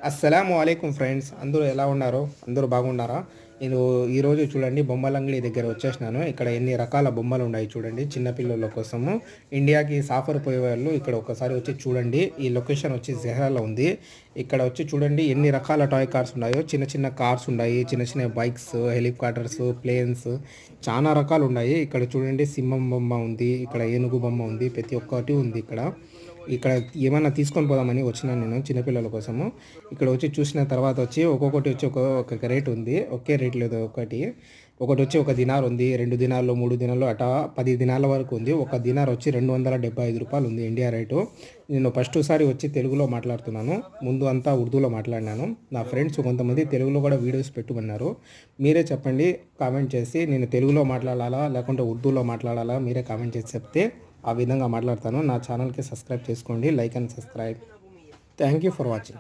అస్సలాము అలైకుం ఫ్రెండ్స్, అందరూ ఎలా ఉన్నారు? అందరూ బాగున్నారా? నేను ఈరోజు చూడండి బొమ్మల అంగడి దగ్గర వచ్చేసినాను. ఇక్కడ ఎన్ని రకాల బొమ్మలు ఉన్నాయి చూడండి, చిన్నపిల్లల కోసము. ఇండియాకి సాఫర్ పోయే వాళ్ళు ఇక్కడ ఒకసారి వచ్చి చూడండి. ఈ లొకేషన్ వచ్చి జెహ్రాలో ఉంది. ఇక్కడ వచ్చి చూడండి ఎన్ని రకాల టాయ్ కార్స్ ఉన్నాయో. చిన్న చిన్న కార్స్ ఉన్నాయి, చిన్న చిన్న బైక్స్, హెలికాప్టర్స్, ప్లేన్స్, చాలా రకాలు ఉన్నాయి. ఇక్కడ చూడండి సింహం బొమ్మ ఉంది, ఇక్కడ ఏనుగు బొమ్మ ఉంది, ప్రతి ఒక్కటి ఉంది ఇక్కడ. ఇక్కడ ఏమైనా తీసుకొని పోదామని వచ్చినాను నేను చిన్నపిల్లల కోసము. ఇక్కడ వచ్చి చూసిన తర్వాత వచ్చి ఒక్కొక్కటి వచ్చి ఒక్కొక్క రేట్ ఉంది, ఒకే రేట్ లేదు. ఒకటి వచ్చి 1 దినార్ ఉంది, 2 దినార్లు, 3 దినార్లు, అటా 10 దినాల వరకు ఉంది. 1 దినార్ వచ్చి 275 రూపాయలు ఉంది ఇండియా రేటు. నేను ఫస్ట్ సారి వచ్చి తెలుగులో మాట్లాడుతున్నాను, ముందు అంతా ఉర్దూలో మాట్లాడినాను. నా ఫ్రెండ్స్ కొంతమంది తెలుగులో కూడా వీడియోస్ పెట్టుకున్నారు. మీరే చెప్పండి కామెంట్ చేసి, నేను తెలుగులో మాట్లాడాలా లేకుంటే ఉర్దూలో మాట్లాడాలా మీరే కామెంట్ చేసి చెప్తే ఆ విధంగా మాట్లాడతాను. నా ఛానల్కి సబ్స్క్రైబ్ చేసుకోండి, like and subscribe. Thank you for watching.